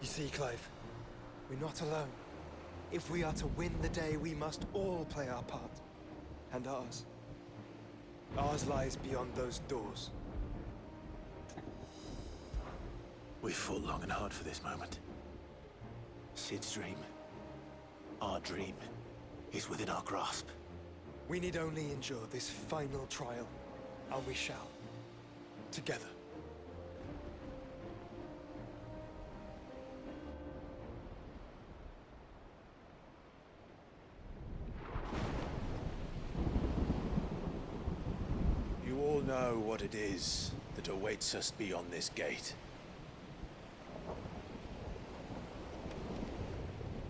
You see, Clive, we're not alone. If we are to win the day, we must all play our part. And ours. Ours lies beyond those doors. We've fought long and hard for this moment. Sid's dream, our dream, is within our grasp. We need only endure this final trial, and we shall. Together. You all know what it is that awaits us beyond this gate.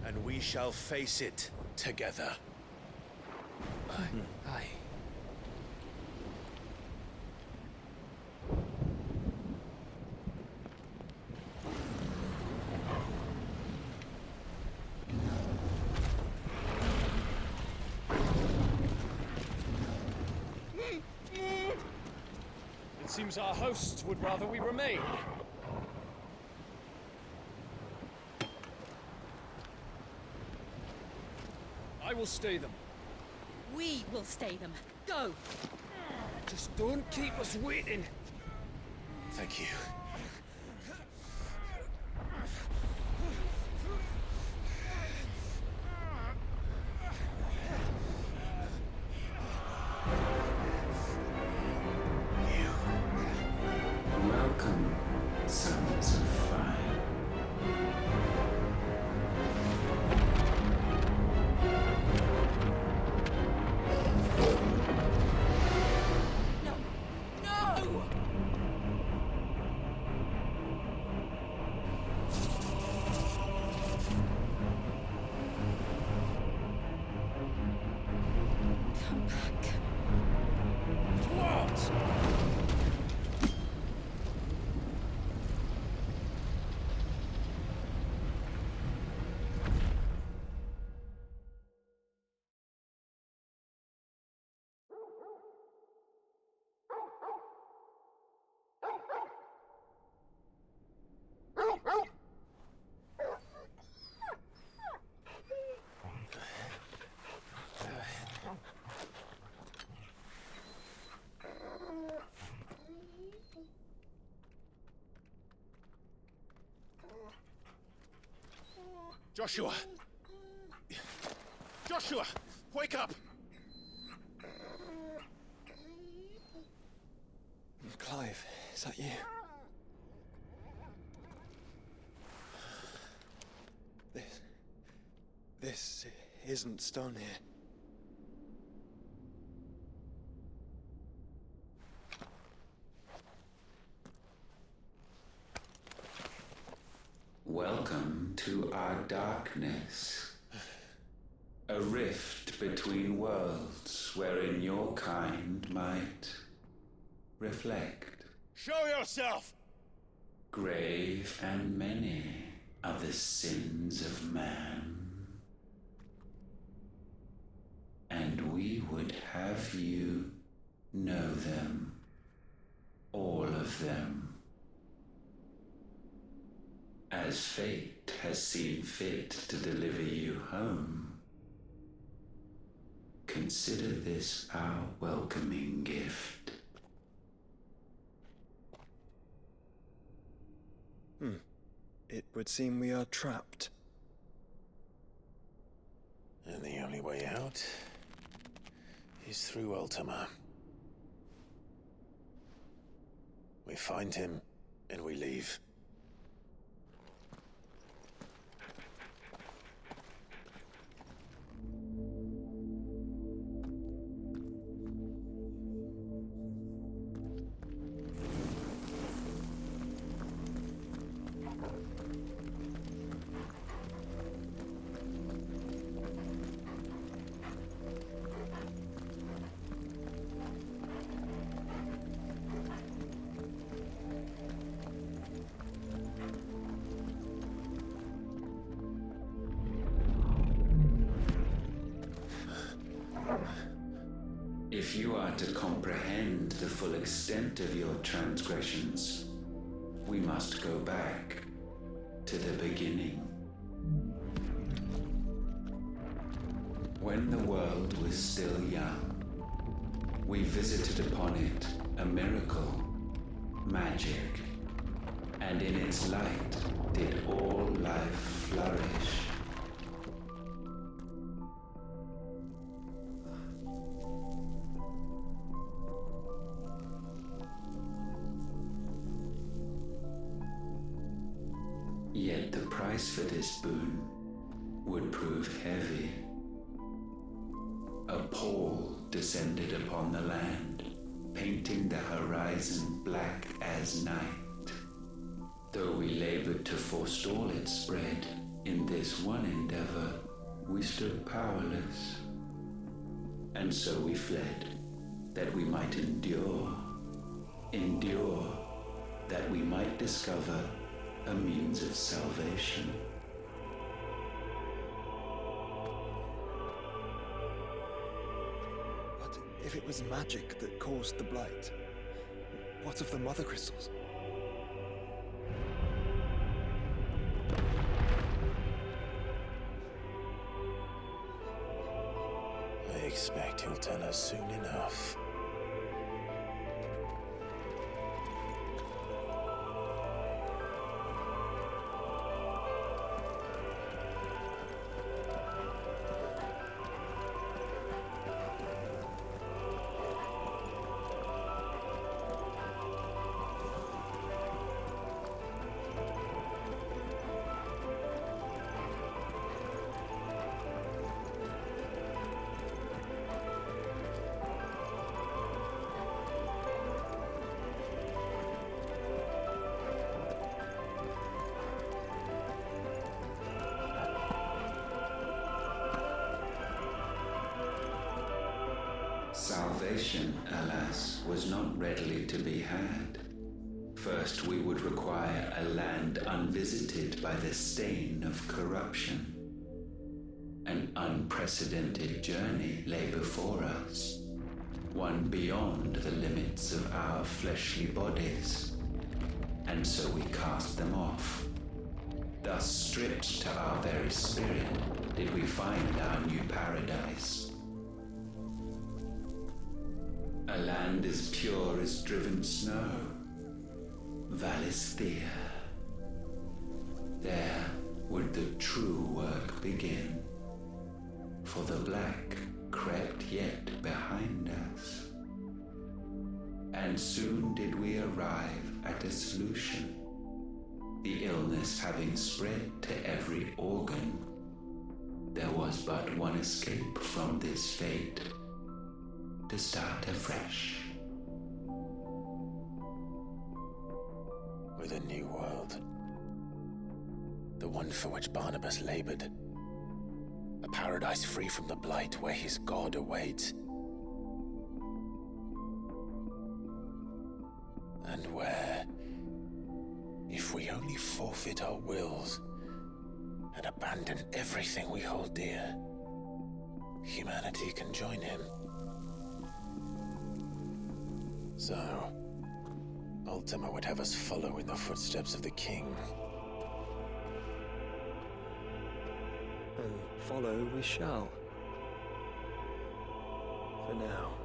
And we shall face it together. Aye. It seems our hosts would rather we remain. I will stay them. We will stay them. Go! Just don't keep us waiting. Thank you. Welcome, sons of fire. No! No! Come back. What? Joshua! Joshua! Wake up! Clive, is that you? This isn't stone here. Welcome to our darkness. A rift between worlds wherein your kind might reflect. Show yourself! Grave and many are the sins of man. And we would have you know them. All of them. As fate has seen fit to deliver you home, consider this our welcoming gift. It would seem we are trapped. And the only way out is through Ultima. We find him, and we leave. If you are to comprehend the full extent of your transgressions, we must go back to the beginning. When the world was still young, we visited upon it a miracle, magic, and in its light did all life flourish. Yet the price for this boon would prove heavy. A pall descended upon the land, painting the horizon black as night. Though we labored to forestall its spread, in this one endeavor we stood powerless. And so we fled, that we might endure, that we might discover a means of salvation. But if it was magic that caused the blight, what of the mother crystals? I expect he'll tell us soon enough. Salvation, alas, was not readily to be had. First, we would require a land unvisited by the stain of corruption. An unprecedented journey lay before us, one beyond the limits of our fleshly bodies, and so we cast them off. Thus, stripped to our very spirit, did we find our new paradise. A land as pure as driven snow, Valisthea. There would the true work begin, for the black crept yet behind us. And soon did we arrive at a solution, the illness having spread to every organ. There was but one escape from this fate, to start afresh. With a new world. The one for which Barnabas labored. A paradise free from the blight where his God awaits. And where, if we only forfeit our wills and abandon everything we hold dear, humanity can join him. So, Ultima would have us follow in the footsteps of the king. And follow we shall. For now.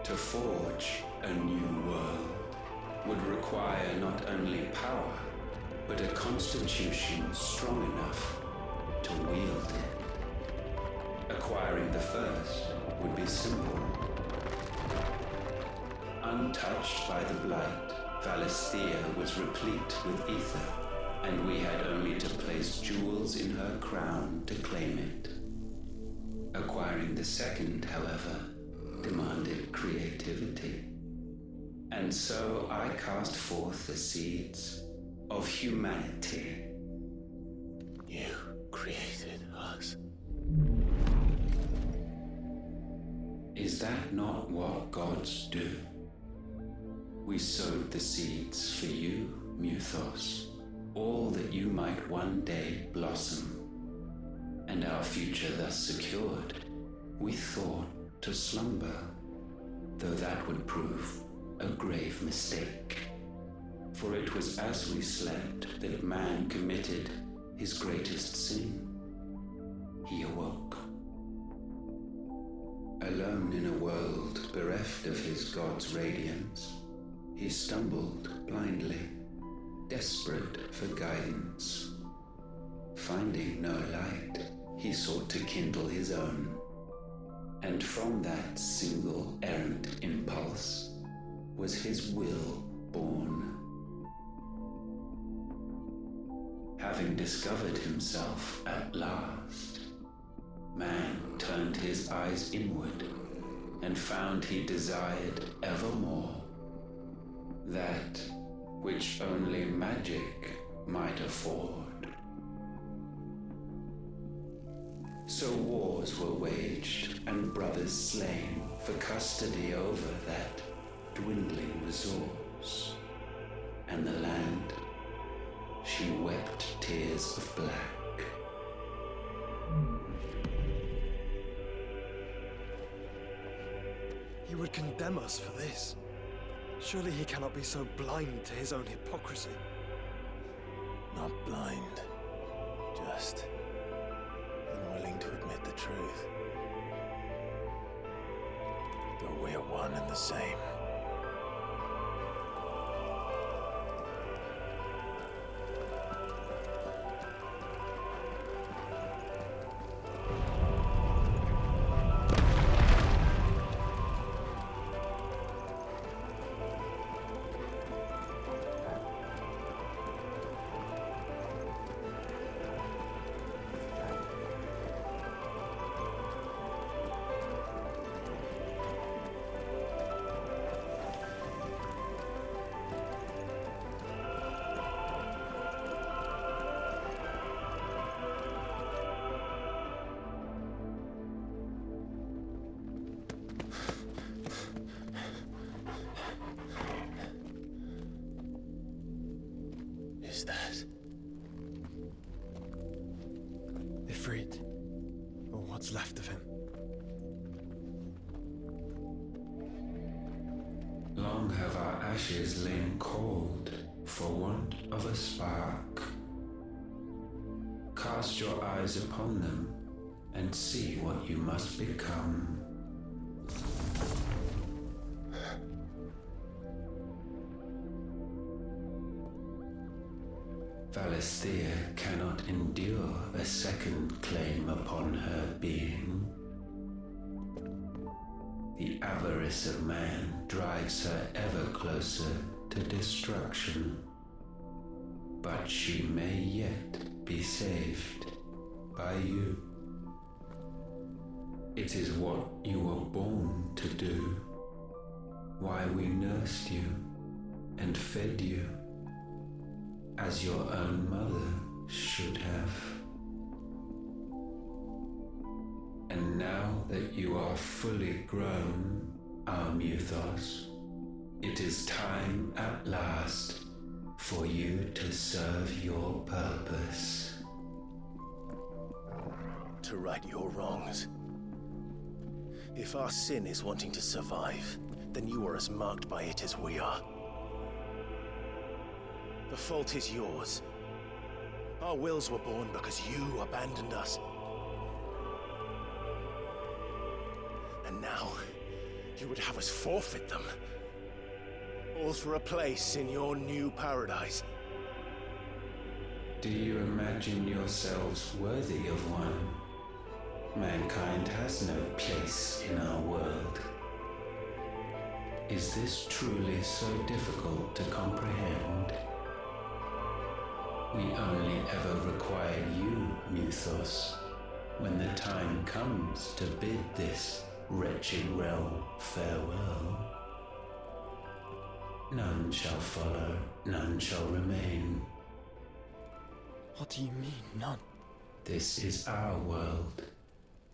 To forge a new world would require not only power, but a constitution strong enough to wield it. Acquiring the first would be simple. Untouched by the blight, Valisthea was replete with ether, and we had only to place jewels in her crown to claim it. Acquiring the second, however, demanded creativity. And so I cast forth the seeds of humanity. You created us. Is that not what gods do? We sowed the seeds for you, Muthos, all that you might one day blossom. And our future thus secured, we thought to slumber, though that would prove a grave mistake. For it was as we slept that man committed his greatest sin. He awoke. Alone in a world bereft of his God's radiance, he stumbled blindly, desperate for guidance. Finding no light, he sought to kindle his own. And from that single errant impulse was his will born. Having discovered himself at last, man turned his eyes inward and found he desired evermore that which only magic might afford. So wars were waged and brothers slain for custody over that dwindling resource, and the land, she wept tears of black. He would condemn us for this. Surely he cannot be so blind to his own hypocrisy. Not blind, just unwilling to admit the truth. Though we're one and the same. Is that? Ifrit, or what's left of him. Long have our ashes lain cold for want of a spark. Cast your eyes upon them and see what you must become. Valisthea cannot endure a second claim upon her being. The avarice of man drives her ever closer to destruction. But she may yet be saved by you. It is what you were born to do, why we nursed you and fed you, as your own mother should have. And now that you are fully grown, our Muthos, it is time at last for you to serve your purpose. To right your wrongs. If our sin is wanting to survive, then you are as marked by it as we are. The fault is yours. Our wills were born because you abandoned us. And now, you would have us forfeit them. All for a place in your new paradise. Do you imagine yourselves worthy of one? Mankind has no place in our world. Is this truly so difficult to comprehend? We only ever required you, Muthos, when the time comes to bid this wretched realm farewell, none shall follow, none shall remain. What do you mean, none? This is our world.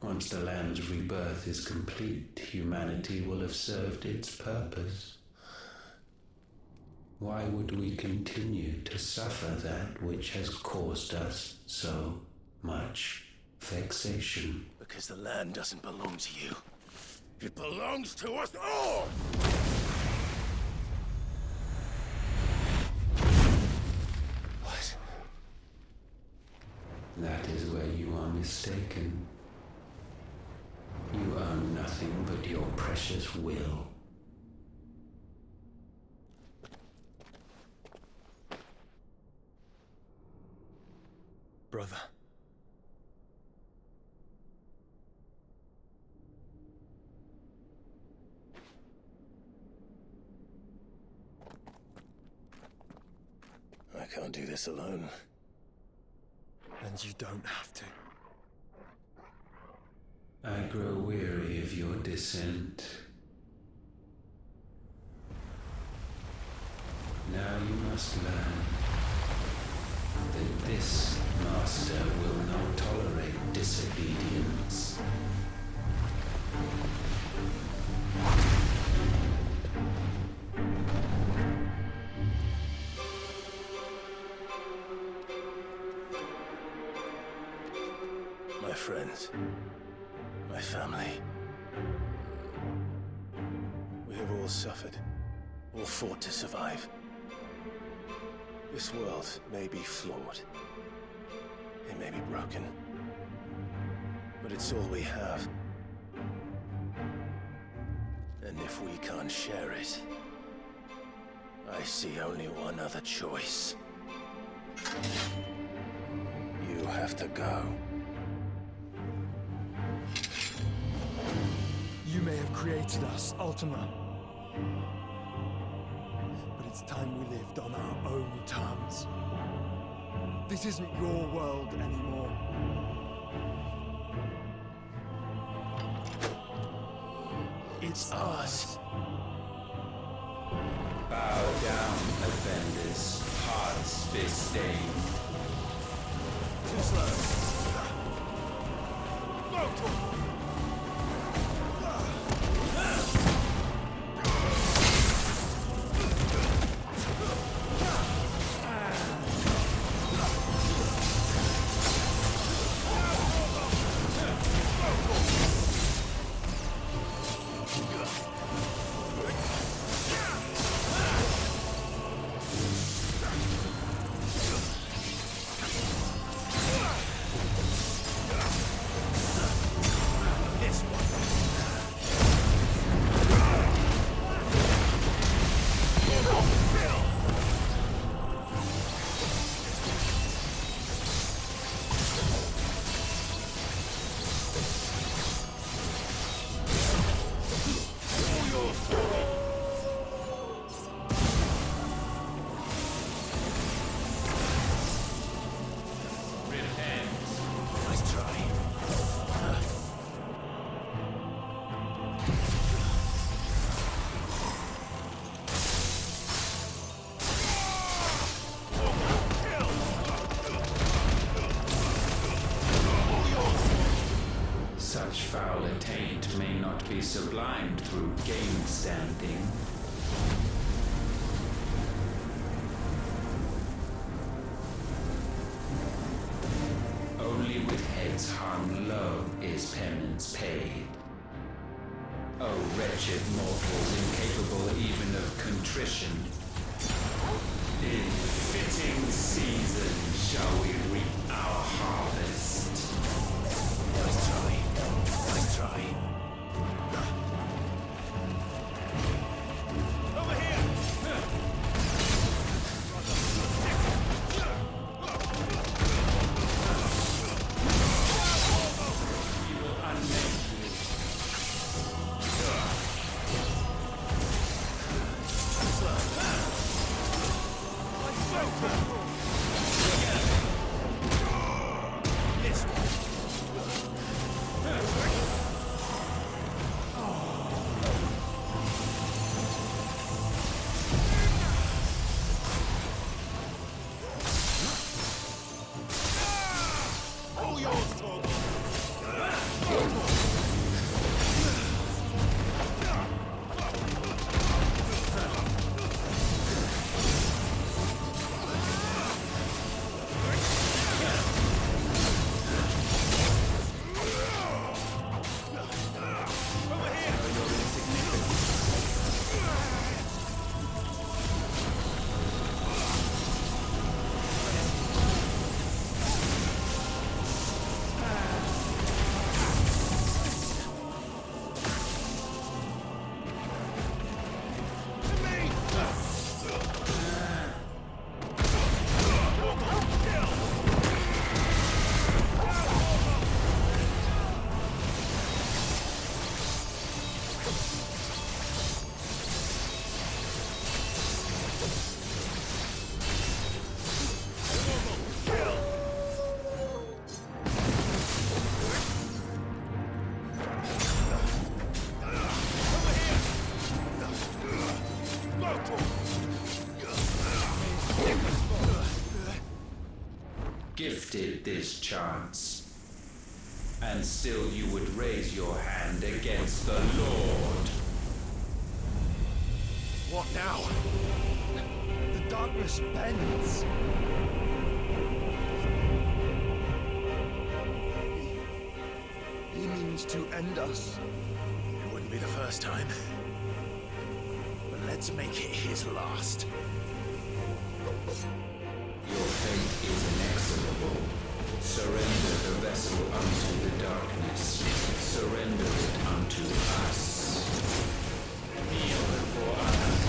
Once the land's rebirth is complete, humanity will have served its purpose. Why would we continue to suffer that which has caused us so much vexation? Because the land doesn't belong to you. It belongs to us all! What? That is where you are mistaken. You own nothing but your precious will. Brother. I can't do this alone. And you don't have to. I grow weary of your dissent. Now you must learn that this master will not tolerate disobedience. My friends, my family. We have all suffered, all fought to survive. This world may be flawed. It may be broken. But it's all we have. And if we can't share it, I see only one other choice. You have to go. You may have created us, Ultima. But it's time we lived on our own terms. This isn't your world anymore. It's ours. Bow down, offenders, hearts disdain. Too slow. Such foul attaint may not be sublimed through game standing. Only with heads hung low is penance paid. O wretched mortals incapable even of contrition, in fitting season shall we reap our harvest. Nice try. Nice try. Over here! We will unmake you. wasted this chance. And still you would raise your hand against the Lord. What now? The darkness bends. He means to end us. It wouldn't be the first time. But let's make it his last. Your fate is inexorable. Surrender the vessel unto the darkness. Surrender it unto us. Kneel before us.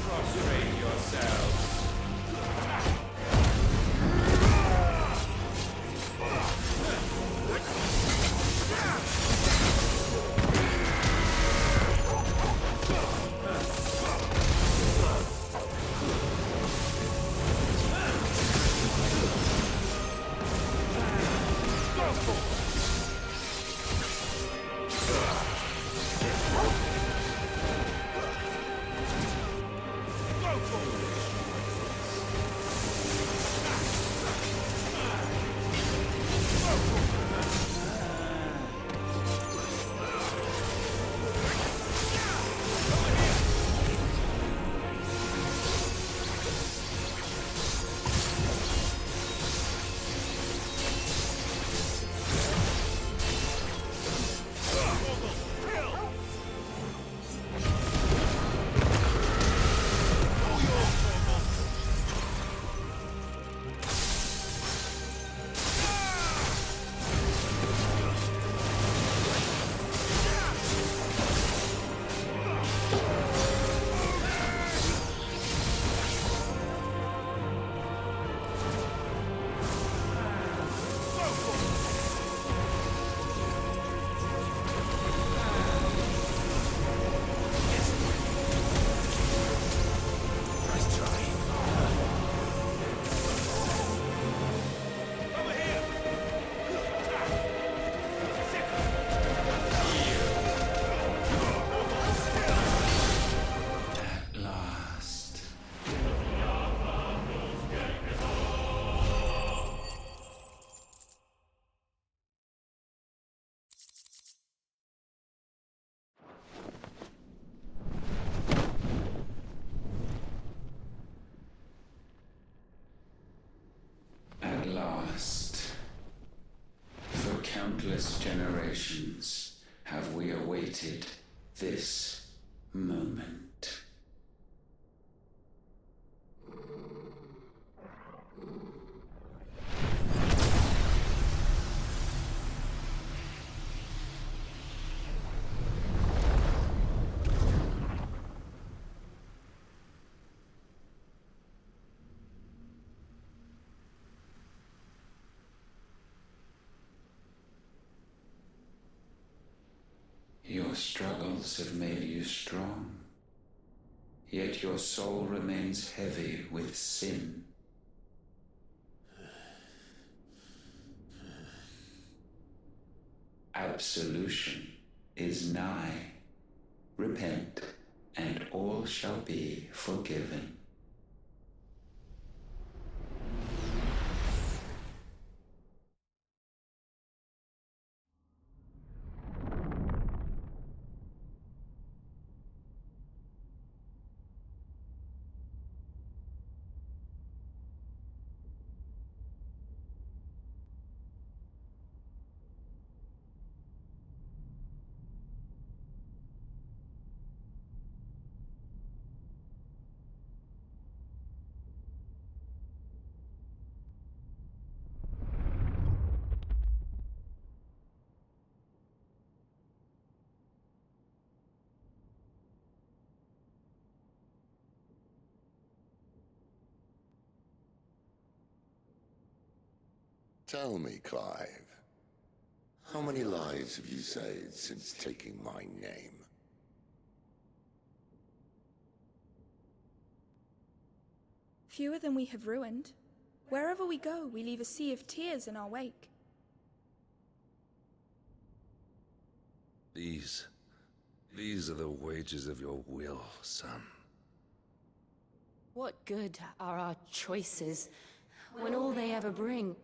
Prostrate yourselves. At last, for countless generations have we awaited this moment. Your struggles have made you strong, yet your soul remains heavy with sin. Absolution is nigh. Repent, and all shall be forgiven. Tell me, Clive, How many lives have you saved since taking my name? Fewer than we have ruined. Wherever we go, we leave a sea of tears in our wake. These are the wages of your will, son. What good are our choices when all they ever bring,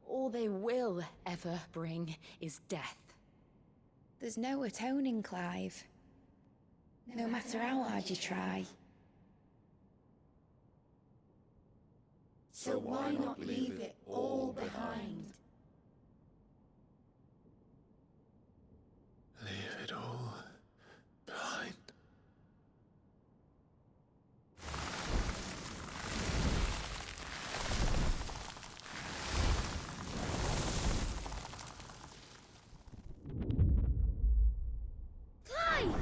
all they will ever bring, is death? There's no atoning, Clive. No matter how hard you try. So why not leave it all behind? Leave it all behind. Clive!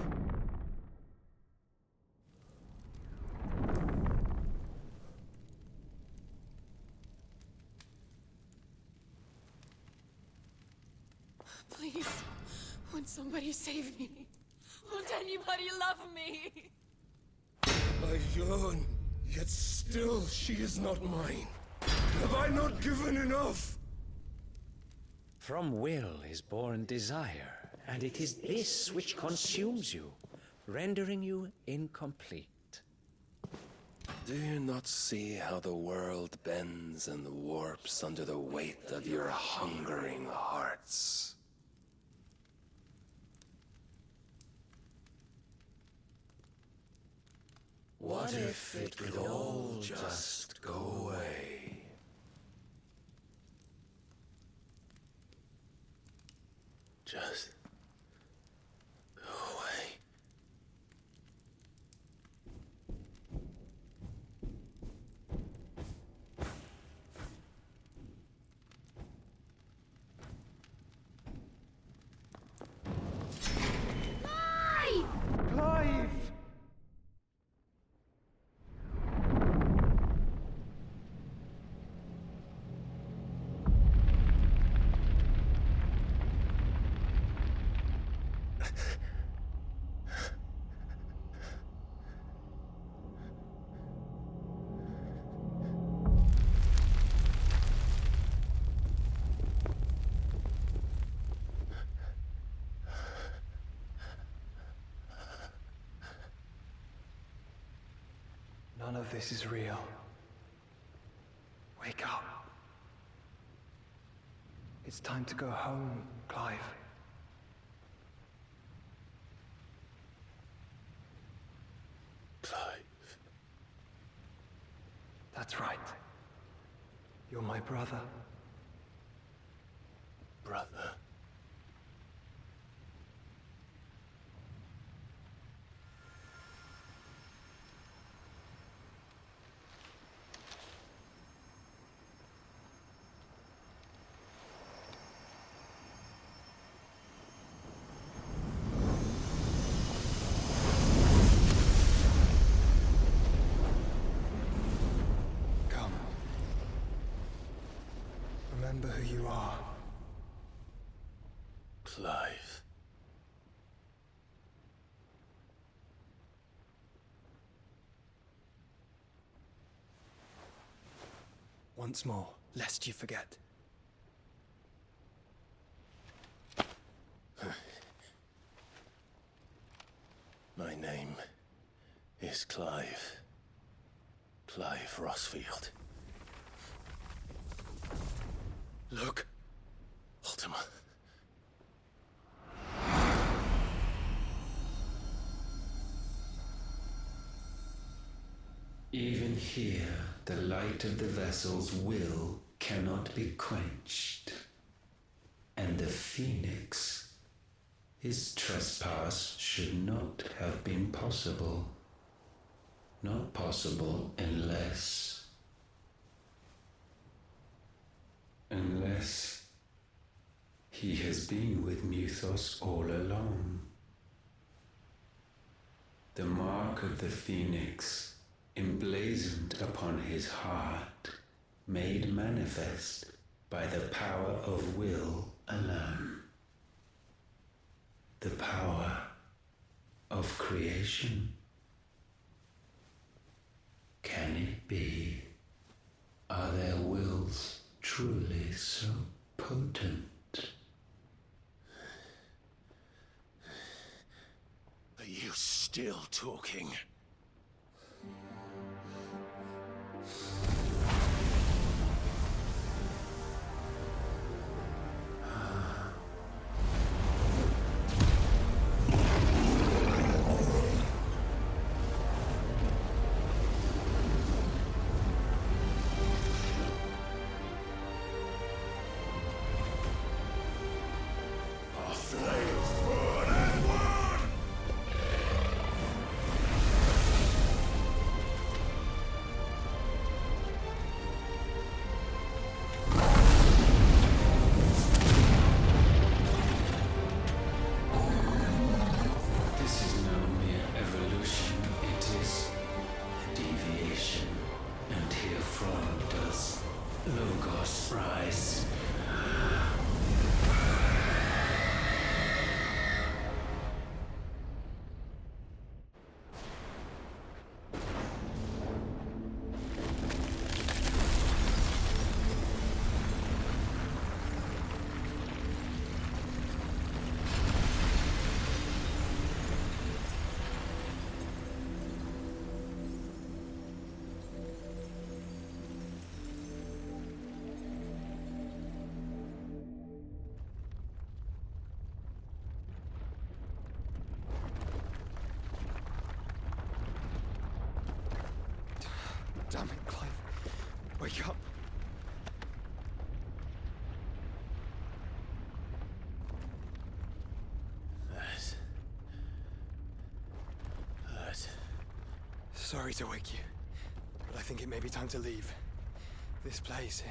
Please, won't somebody save me? Won't anybody love me? I yearn, yet still she is not mine. Have I not given enough? From will is born desire, and it is this which consumes you, rendering you incomplete. Do you not see how the world bends and warps under the weight of your hungering hearts? What if it could all just go away? Just go away. Clive! None of this is real. Wake up. It's time to go home, Clive. Clive. That's right. You're my brother. Brother. Come. Remember who you are. Clive. Once more, lest you forget. My name is Clive. Clive Rossfield. Look, Ultima. Even here, the light of the vessel's will cannot be quenched. And the Phoenix, his trespass should not have been possible. Not possible unless he has been with Muthos all along. The mark of the Phoenix, emblazoned upon his heart, made manifest by the power of will alone. The power of creation. Can it be? Are their wills truly so potent? Are you still talking? Damn it, Clive. Wake up. Hurt. Sorry to wake you, but I think it may be time to leave. This place.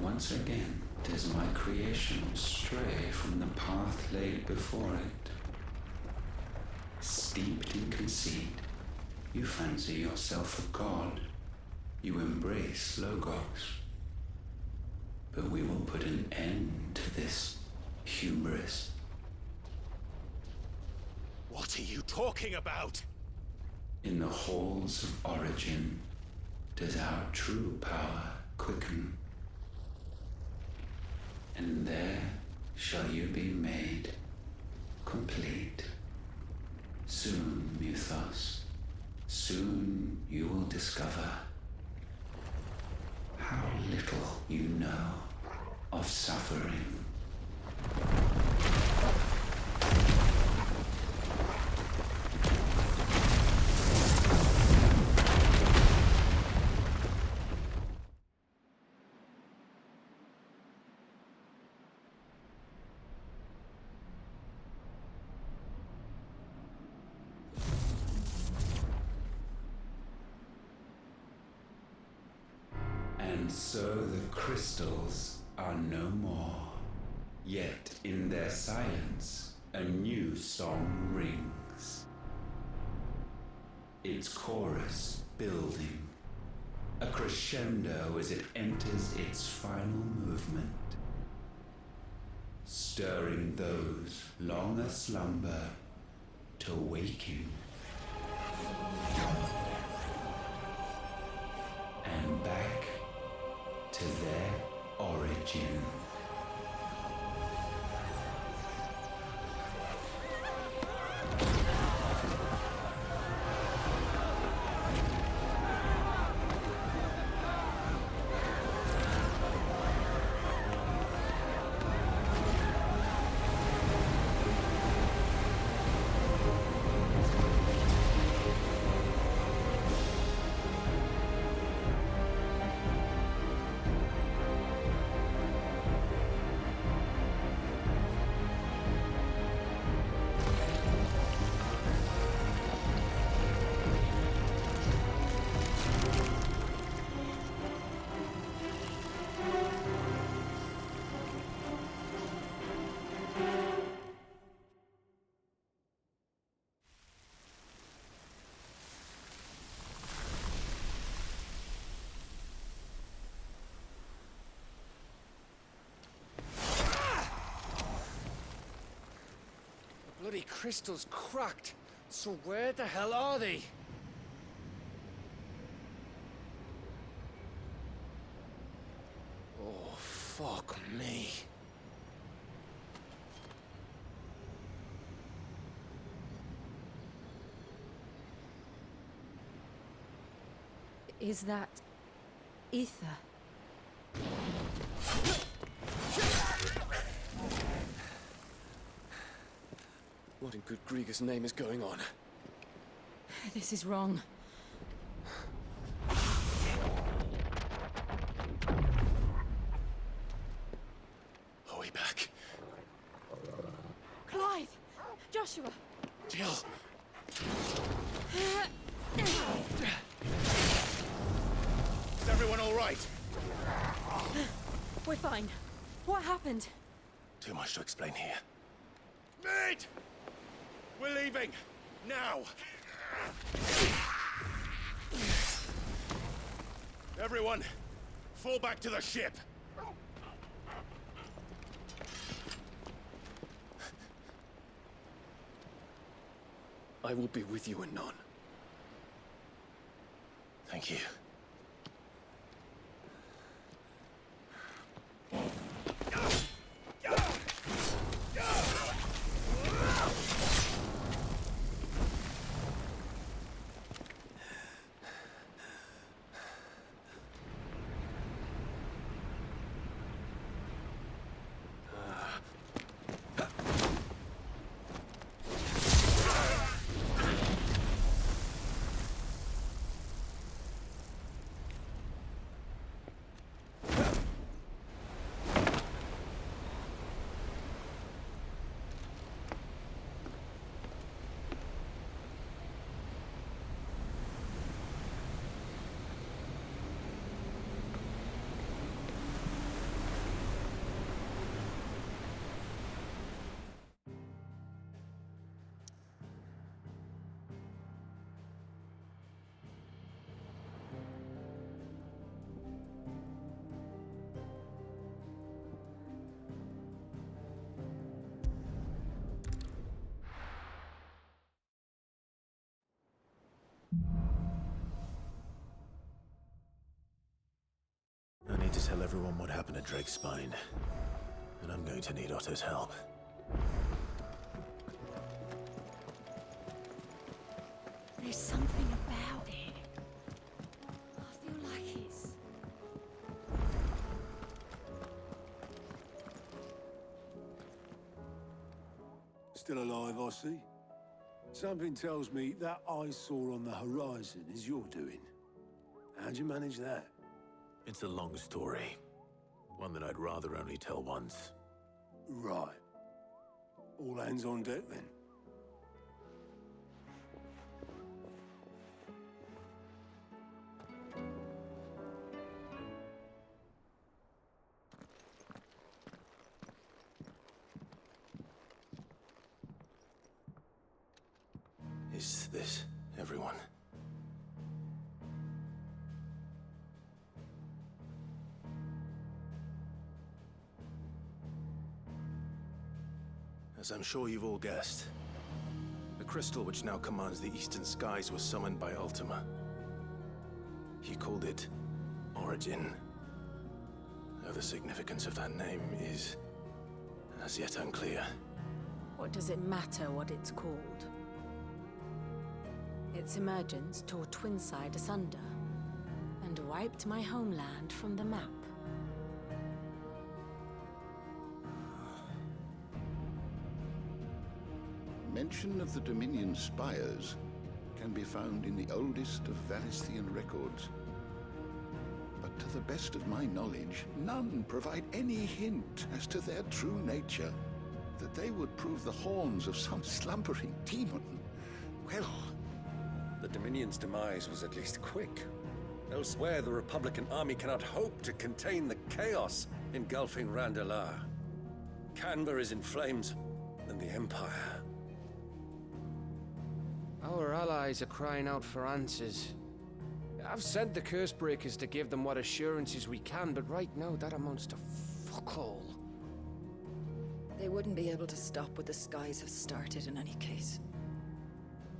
Once again, does my creation stray from the path laid before it? Steeped in conceit, you fancy yourself a god. You embrace Logos. But we will put an end to this hubris. What are you talking about? In the halls of origin, does our true power quicken? And there shall you be made complete. Soon, Muthos, soon you will discover how little you know of suffering. And so the crystals are no more. Yet in their silence, a new song rings. Its chorus building, a crescendo as it enters its final movement, stirring those long aslumber to waking. And back to their origin. crystal's cracked. So where the hell are they? Oh, fuck me. Is that ether? What in good Grieger's name is going on? This is wrong. Are we back? Clive! Joshua! Jill! Is everyone all right? We're fine. What happened? Too much to explain here. Mate! We're leaving! Now! Everyone, fall back to the ship! I will be with you anon. Thank you. I need to tell everyone what happened at Drake's Spine. And I'm going to need Otto's help. There's something about it. I feel like it's... Still alive, I see. Something tells me that eyesore on the horizon is your doing. How'd you manage that? It's a long story. One that I'd rather only tell once. Right. All hands on deck, then. Is this everyone? As I'm sure you've all guessed, the crystal which now commands the eastern skies was summoned by Ultima. He called it Origin. Though the significance of that name is as yet unclear. What does it matter what it's called? Its emergence tore Twinside asunder and wiped my homeland from the map. Mention of the Dominion spires can be found in the oldest of Valisthian records. But to the best of my knowledge, none provide any hint as to their true nature. That they would prove the horns of some slumbering demon. Well... The Dominion's demise was at least quick. Elsewhere, the Republican army cannot hope to contain the chaos engulfing Randalar. Canva is in flames, and the Empire. Our allies are crying out for answers. I've sent the Cursebreakers to give them what assurances we can, but right now that amounts to fuck all. They wouldn't be able to stop what the skies have started in any case.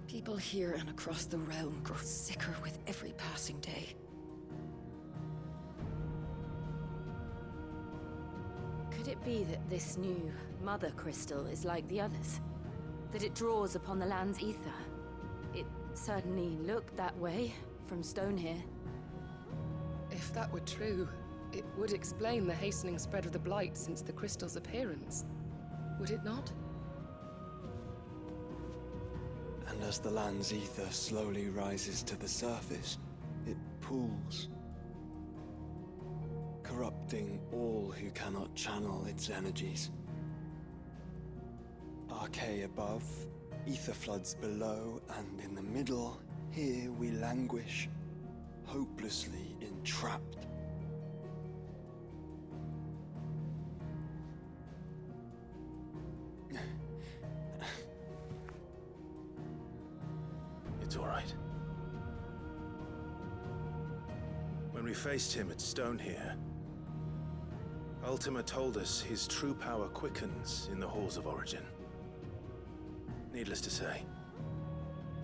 People here and across the realm grow sicker with every passing day. Could it be that this new Mother Crystal is like the others? That it draws upon the land's ether? It certainly looked that way from stone here. If that were true, it would explain the hastening spread of the Blight since the crystal's appearance. Would it not? And as the land's ether slowly rises to the surface, it pools, corrupting all who cannot channel its energies. Archay above, ether floods below, and in the middle, here we languish, hopelessly entrapped. It's all right. When we faced him at Stone here, Ultima told us his true power quickens in the Halls of Origin. Needless to say,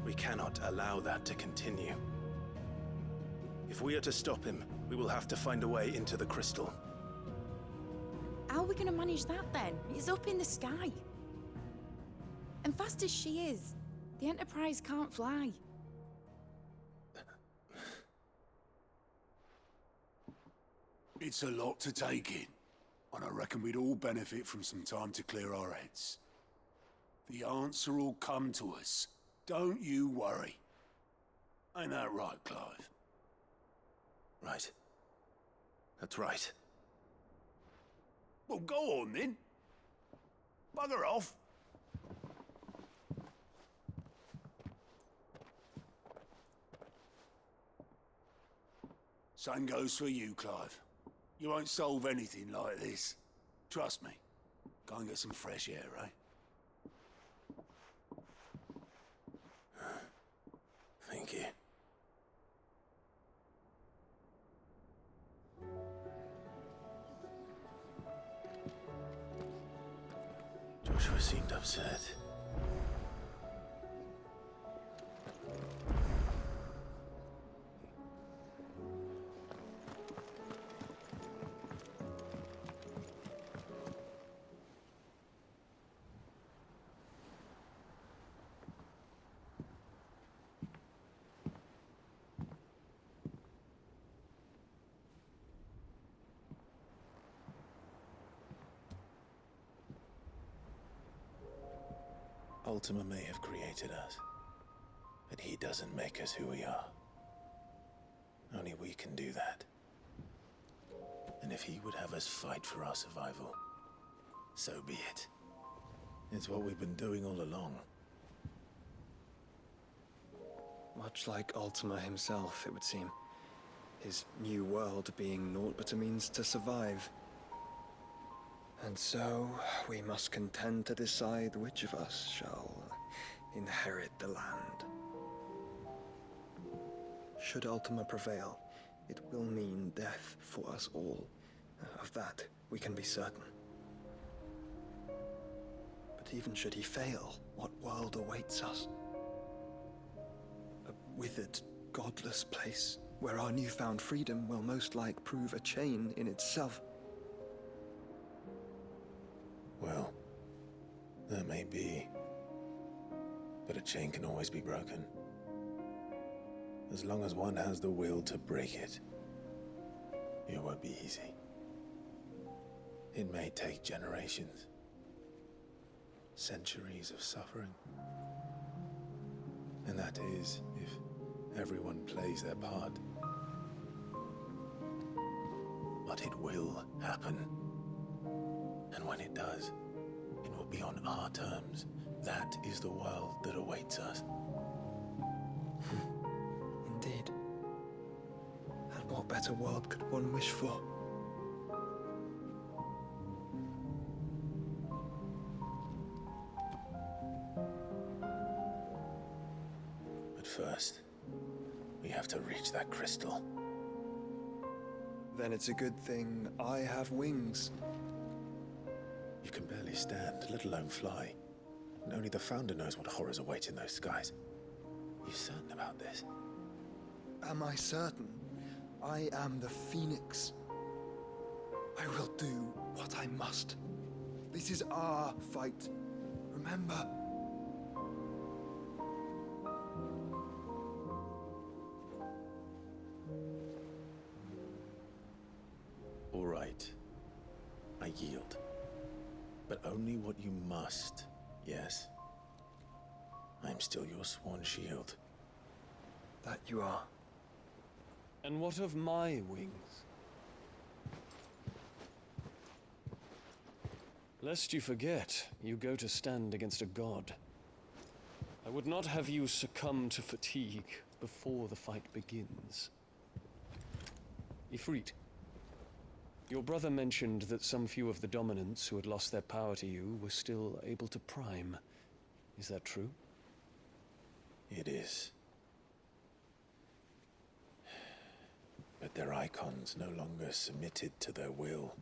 we cannot allow that to continue. If we are to stop him, we will have to find a way into the crystal. How are we gonna manage that then? It's up in the sky. And fast as she is, the Enterprise can't fly. It's a lot to take in, and I reckon we'd all benefit from some time to clear our heads. The answer will come to us. Don't you worry. Ain't that right, Clive? Right. That's right. Well, go on then. Bugger off. Same goes for you, Clive. You won't solve anything like this. Trust me. Go and get some fresh air, eh? Thank you. Joshua seemed upset. Ultima may have created us, but he doesn't make us who we are. Only we can do that. And if he would have us fight for our survival, so be it. It's what we've been doing all along. Much like Ultima himself, it would seem. His new world being naught but a means to survive. And so, we must contend to decide which of us shall inherit the land. Should Ultima prevail, it will mean death for us all. Of that, we can be certain. But even should he fail, what world awaits us? A withered, godless place, where our newfound freedom will most like prove a chain in itself. Well, that may be, but a chain can always be broken. As long as one has the will to break it, it won't be easy. It may take generations, centuries of suffering. And that is, if everyone plays their part. But it will happen. And when it does, it will be on our terms. That is the world that awaits us. Indeed. And what better world could one wish for? But first, we have to reach that crystal. Then it's a good thing I have wings. You can barely stand, let alone fly. And only the Founder knows what horrors await in those skies. You certain about this? Am I certain? I am the Phoenix. I will do what I must. This is our fight. Remember? All right. I yield. But only what you must, yes? I am still your sworn shield. That you are. And what of my wings? Lest you forget, you go to stand against a god. I would not have you succumb to fatigue before the fight begins. Ifrit, your brother mentioned that some few of the dominants who had lost their power to you were still able to prime. Is that true? It is. But their icons no longer submitted to their will.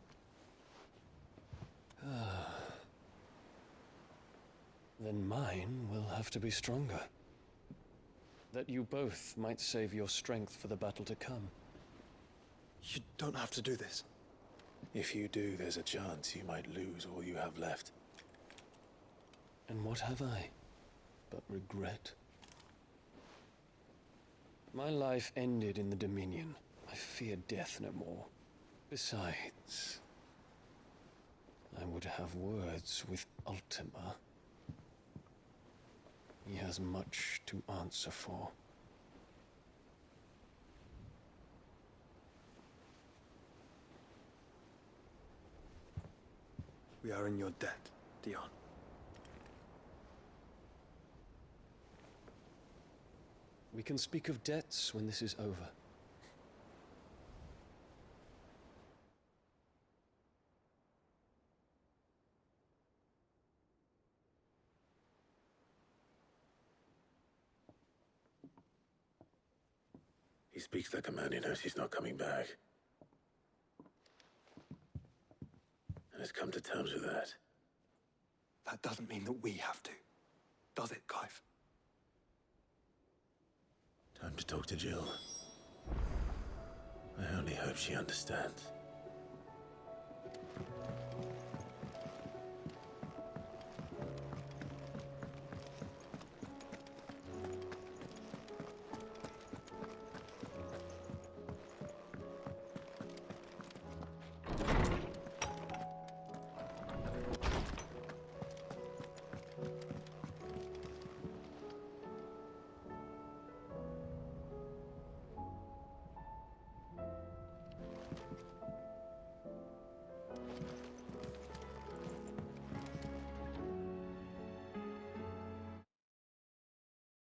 Then mine will have to be stronger. That you both might save your strength for the battle to come. You don't have to do this. If you do, there's a chance you might lose all you have left. And what have I but regret? My life ended in the Dominion. I fear death no more. Besides, I would have words with Ultima. He has much to answer for. We are in your debt, Dion. We can speak of debts when this is over. He speaks like a man who knows he's not coming back. And has come to terms with that. That doesn't mean that we have to, does it, Clive? Time to talk to Jill. I only hope she understands.